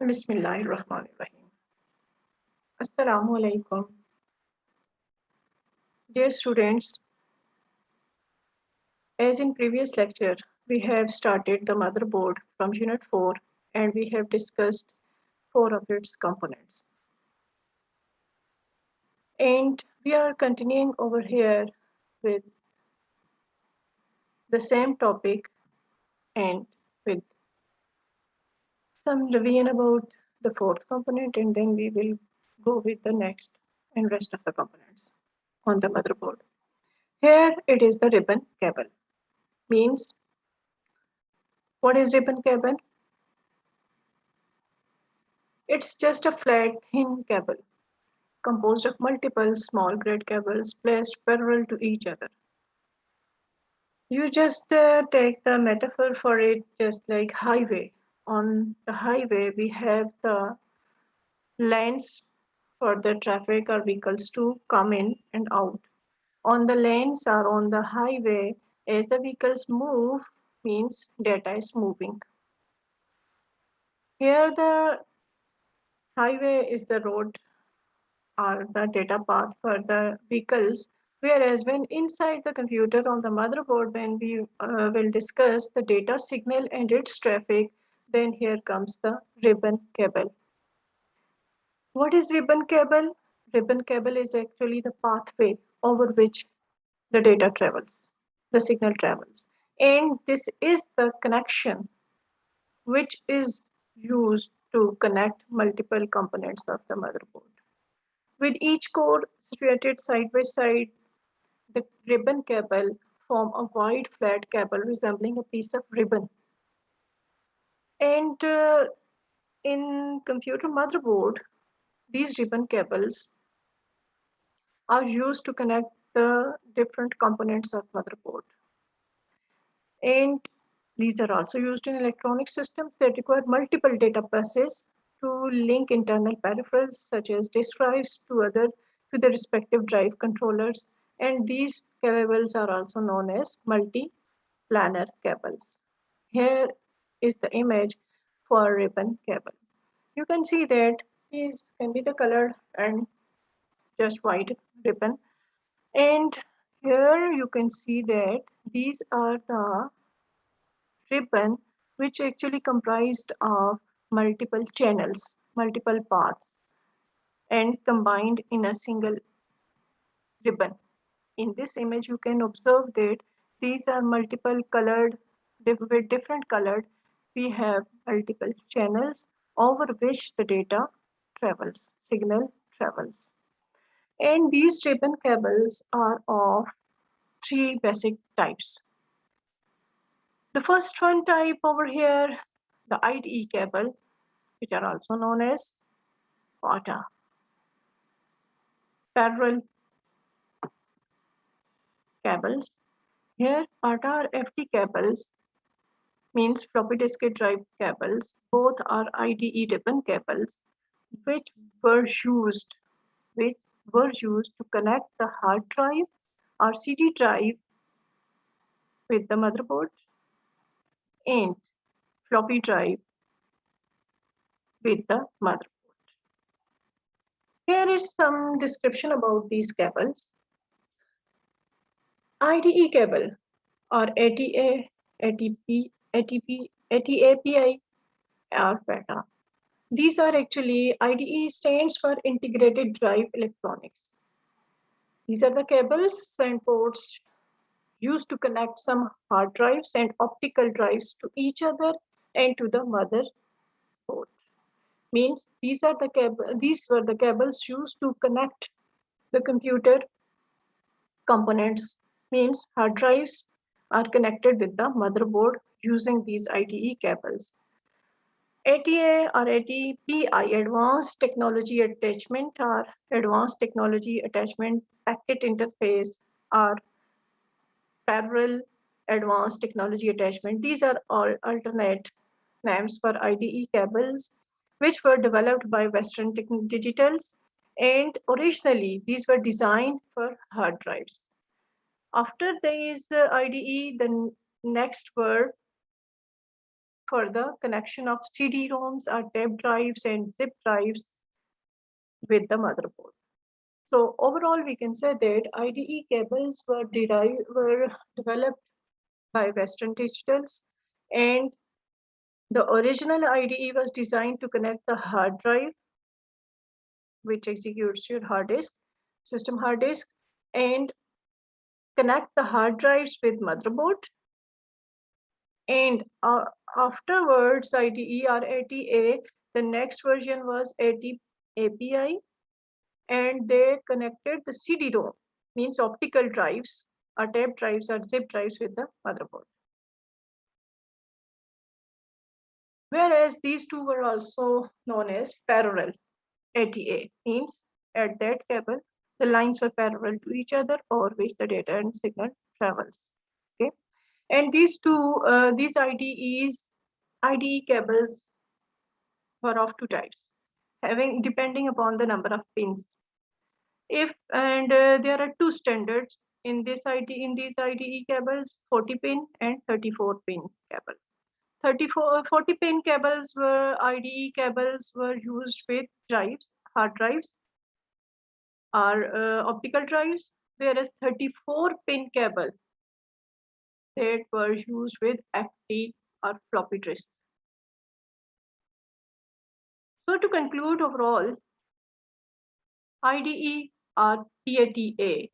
Bismillahirrahmanirrahim. Assalamu alaikum. Dear students, as in previous lecture, we have started the motherboard from Unit 4 and we have discussed four of its components. And we are continuing over here with the same topic and with some revision about the fourth component, and then we will go with the next and rest of the components on the motherboard. Here it is the ribbon cable. Means, what is ribbon cable? It's just a flat, thin cable composed of multiple small grade cables placed parallel to each other. You just take the metaphor for it just like highway. On the highway, we have the lanes for the traffic or vehicles to come in and out. On the lanes or on the highway, as the vehicles move, means data is moving. Here, the highway is the road or the data path for the vehicles, whereas when inside the computer on the motherboard, when we will discuss the data signal and its traffic, then here comes the ribbon cable. What is ribbon cable? Ribbon cable is actually the pathway over which the data travels, the signal travels. And this is the connection which is used to connect multiple components of the motherboard. With each core situated side by side, the ribbon cable form a wide flat cable resembling a piece of ribbon. And in computer motherboard, these ribbon cables are used to connect the different components of motherboard. And these are also used in electronic systems that require multiple data buses to link internal peripherals such as disk drives to the respective drive controllers. And these cables are also known as multi-planar cables. Here is the image for ribbon cable. You can see that these can be the colored and just white ribbon. And here you can see that these are the ribbon which actually comprised of multiple channels, multiple paths, and combined in a single ribbon. In this image, you can observe that these are multiple colored, with different colored. We have multiple channels over which the data travels, signal travels. And these ribbon cables are of three basic types. The first one type over here, the IDE cable, which are also known as PATA, parallel cables. Here, PATA or FD cables means floppy disk drive cables. Both are IDE ribbon cables, which were used, which were used to connect the hard drive or CD drive with the motherboard and floppy drive with the motherboard. Here is some description about these cables. IDE cable or ATA, ATP, ATP, ATAPI or PATA. These are actually IDE stands for Integrated Drive Electronics. These are the cables and ports used to connect some hard drives and optical drives to each other and to the motherboard. Means these were the cables used to connect the computer components. Means hard drives are connected with the motherboard using these IDE cables. ATA or ATPI, Advanced Technology Attachment or Advanced Technology Attachment Packet Interface or Parallel Advanced Technology Attachment. These are all alternate names for IDE cables, which were developed by Western Digitals, and originally these were designed for hard drives. After these IDE, the next were for the connection of CD-ROMs or tape drives and zip drives with the motherboard. So overall, we can say that IDE cables were developed by Western Digitals, and the original IDE was designed to connect the hard drive, which executes your hard disk, system hard disk, and connect the hard drives with motherboard. And afterwards, IDE or ATA, the next version was API, and they connected the CD-ROM, means optical drives, or tape drives or zip drives with the motherboard. Whereas these two were also known as parallel. ATA means at that cable, the lines were parallel to each other over which the data and signal travels. Okay, and these IDE cables were of two types, having depending upon the number of pins. There are two standards in these IDE cables: 40 pin and 34 pin cables. 40 pin cables were IDE cables were used with drives, hard drives, or optical drives, whereas 34 pin cable that were used with FT or floppy disk. So to conclude overall, IDE or PATA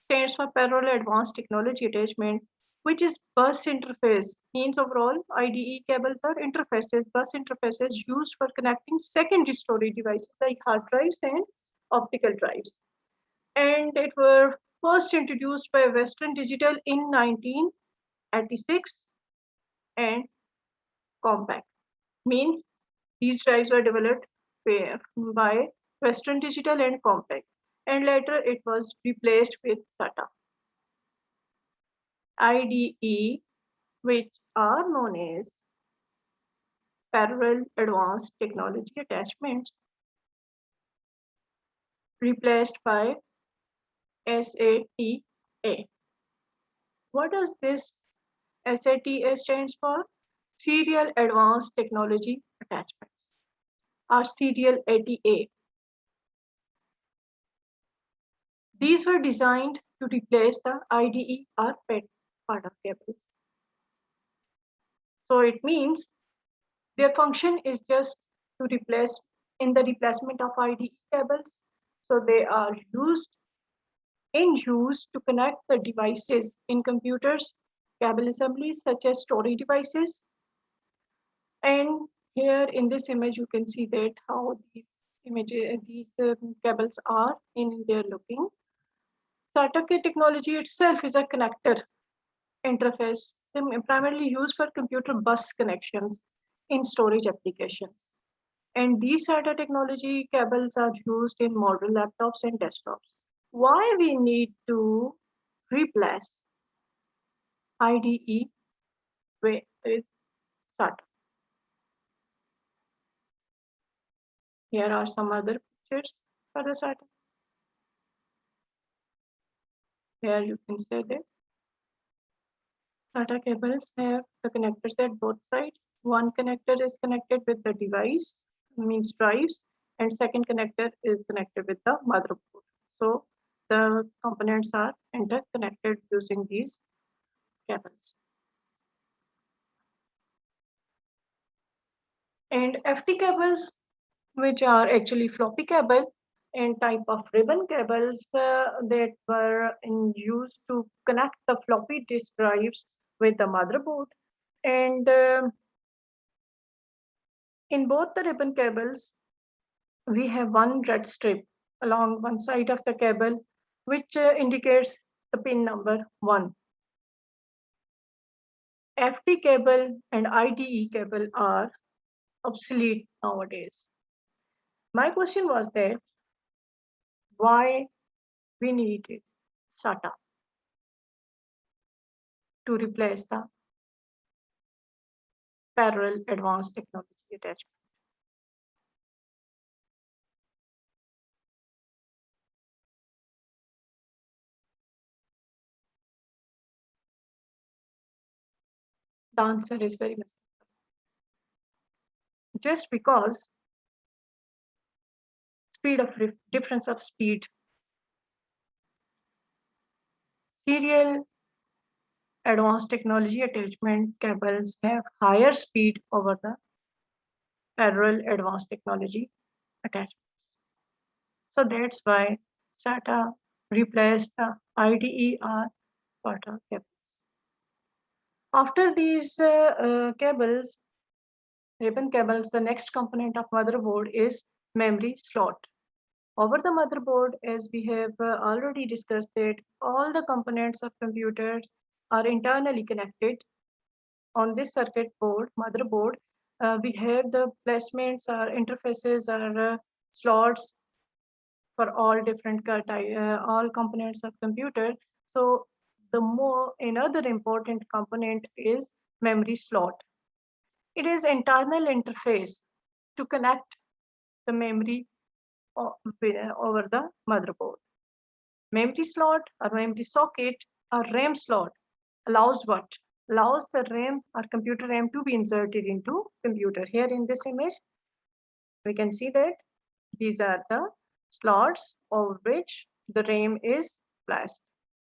stands for Parallel Advanced Technology Attachment, which is bus interface. Means overall, IDE cables are bus interfaces used for connecting secondary storage devices like hard drives and optical drives. And it were first introduced by Western Digital in 1986, and Compaq. Means these drives were developed by Western Digital and Compaq, and later it was replaced with SATA. IDE, which are known as Parallel Advanced Technology Attachments, replaced by SATA. What does this SATA stands for? Serial Advanced Technology Attachments, or Serial ATA. These were designed to replace the IDE or PET part of cables. So it means their function is just to replace in the replacement of IDE cables. So they are used to connect the devices in computers, cable assemblies such as storage devices. And here in this image, you can see that how these cables are in their looking. SATA technology itself is a connector interface primarily used for computer bus connections in storage applications. And these SATA technology cables are used in modern laptops and desktops. Why we need to replace IDE with SATA? Here are some other pictures for the SATA. Here you can see that SATA cables have the connectors at both sides. One connector is connected with the device, means drives, and second connector is connected with the motherboard. So the components are interconnected using these cables. And FT cables, which are actually floppy cable and type of ribbon cables that were used to connect the floppy disk drives with the motherboard. And in both the ribbon cables, we have one red strip along one side of the cable, which indicates the pin number 1. FT cable and IDE cable are obsolete nowadays. My question was that why we needed SATA to replace the Parallel Advanced Technology Attachment. The answer is very much simple. just because difference of speed. Serial advanced technology attachment cables have higher speed over the parallel advanced technology attachments. So that's why SATA replaced the IDE or SATA cables. After these ribbon cables, the next component of motherboard is memory slot. Over the motherboard, as we have already discussed, that all the components of computers are internally connected. On this circuit board, motherboard, we have the placements or interfaces or slots for all different all components of computer. So another important component is memory slot. It is internal interface to connect the memory over the motherboard. Memory slot or memory socket or RAM slot allows what? Allows the RAM or computer RAM to be inserted into computer. Here in this image, we can see that these are the slots over which the RAM is placed.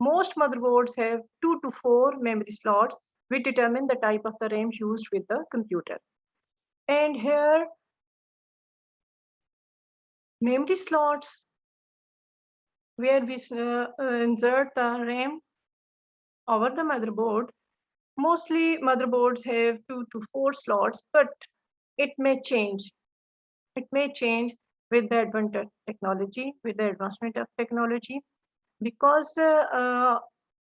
Most motherboards have 2 to 4 memory slots, which determine the type of the RAM used with the computer. And here, memory slots where we insert the RAM over the motherboard. Mostly motherboards have 2 to 4 slots, but it may change. It may change with the advent of technology, with the advancement of technology, because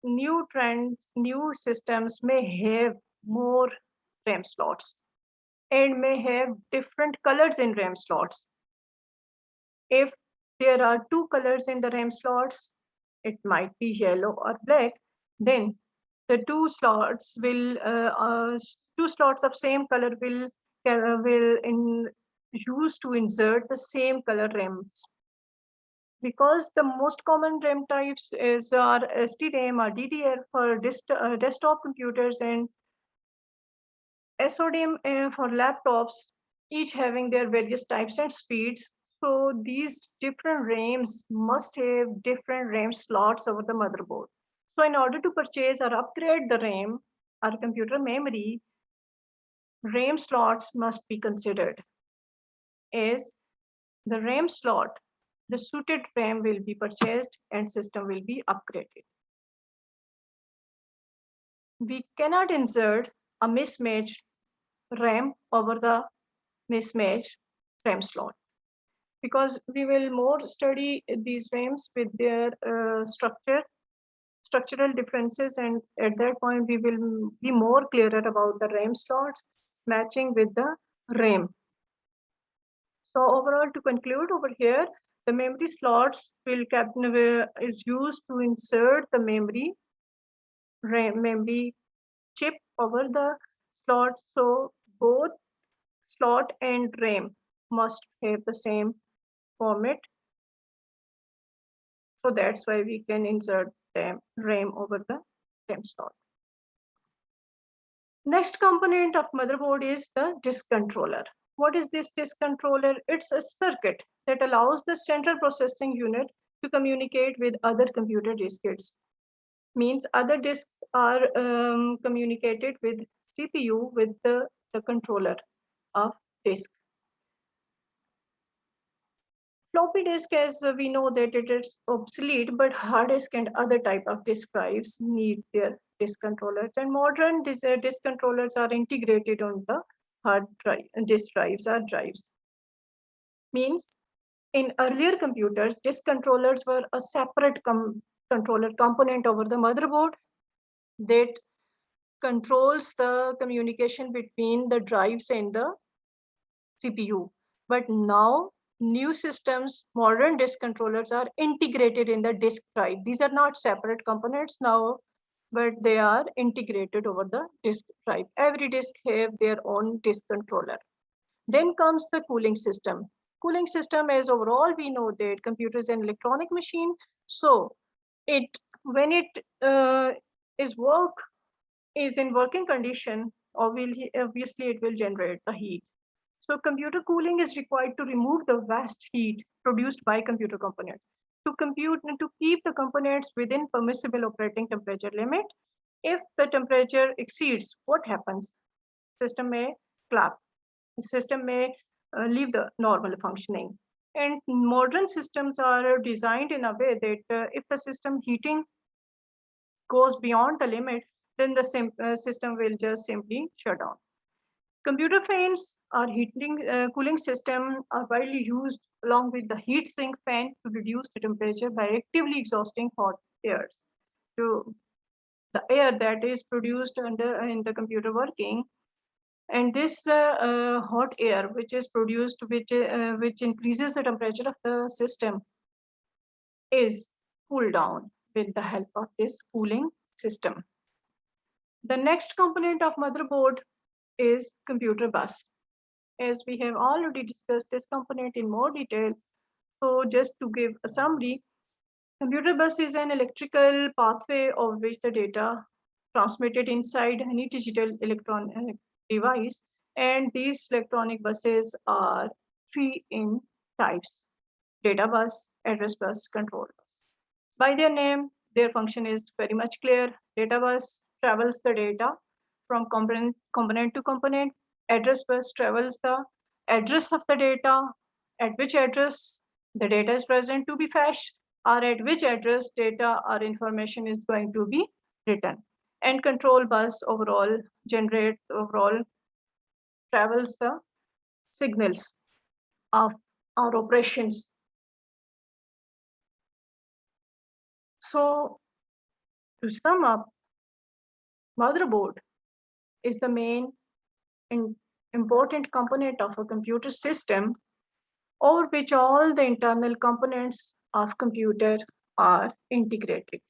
new trends, new systems may have more RAM slots and may have different colors in RAM slots. If there are 2 colors in the RAM slots, it might be yellow or black, then the two slots of same color will use to insert the same color RAMs. Because the most common RAM types are SDRAM or DDR for desktop computers and SODIMM for laptops, each having their various types and speeds. So these different RAMs must have different RAM slots over the motherboard. So in order to purchase or upgrade the RAM or computer memory, RAM slots must be considered. As the RAM slot, the suited RAM will be purchased and system will be upgraded. We cannot insert a mismatched RAM over the mismatched RAM slot, because we will more study these RAMs with their structural differences, and at that point we will be more clearer about the RAM slots matching with the RAM. So overall, to conclude over here, the memory slots is used to insert the memory chip over the slot. So both slot and RAM must have the same format. So that's why we can insert the RAM over the RAM slot. Next component of motherboard is the disk controller. What is this disk controller? It's a circuit that allows the central processing unit to communicate with other computer disks. Means other disks are communicated with CPU with the controller of disk. Floppy disk, as we know that it is obsolete, but hard disk and other type of disk drives need their disk controllers, and modern disk controllers are integrated on the hard drive, disk drives or drives. Means in earlier computers, disk controllers were a separate controller component over the motherboard that controls the communication between the drives and the CPU. But now new systems, modern disk controllers are integrated in the disk drive. These are not separate components now, but they are integrated over the disk drive. Every disk have their own disk controller. Then comes the cooling system. Cooling system, as overall we know that computer is an electronic machine. So when it is in working condition, obviously it will generate the heat. So computer cooling is required to remove the vast heat produced by computer components. To keep the components within permissible operating temperature limit. If the temperature exceeds, what happens? System may collapse. The system may leave the normal functioning. And modern systems are designed in a way that if the system heating goes beyond the limit, then the system will just simply shut down. Computer fans or cooling system are widely used along with the heat sink fan to reduce the temperature by actively exhausting hot airs. To the air that is produced in the computer working, and this hot air which is produced, which increases the temperature of the system, is cooled down with the help of this cooling system. The next component of motherboard is computer bus. As we have already discussed this component in more detail, so just to give a summary, computer bus is an electrical pathway of which the data transmitted inside any digital electronic device, and these electronic buses are three in types: data bus, address bus, control bus. By their name, their function is very much clear. Data bus travels the data from component to component. Address bus travels the address of the data, at which address the data is present to be fetched, or at which address data or information is going to be written. And control bus overall travels the signals of our operations. So to sum up, motherboard is the main important component of a computer system over which all the internal components of computer are integrated.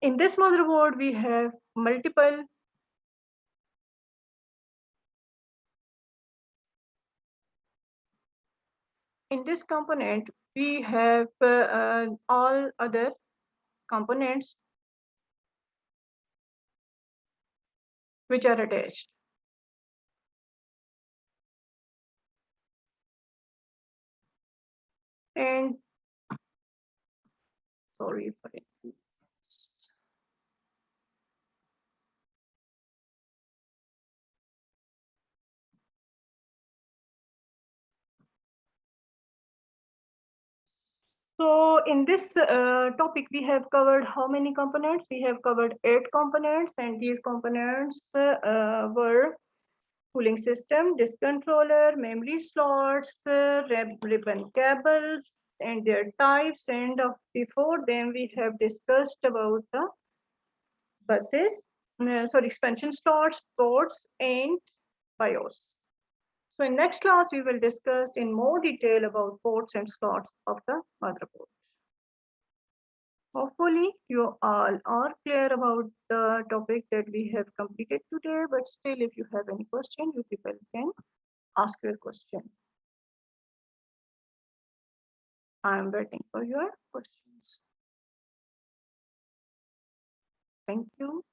In this motherboard, we have multiple in this component, we have all other components which are attached. And sorry for it. So in this topic, we have covered how many components? We have covered 8 components, and these components were cooling system, disk controller, memory slots, ribbon cables, and their types. And before them, we have discussed about the buses, expansion slots, ports, and BIOS. So in next class, we will discuss in more detail about ports and slots of the motherboard. Hopefully, you all are clear about the topic that we have completed today, but still, if you have any question, you people can ask your question. I am waiting for your questions. Thank you.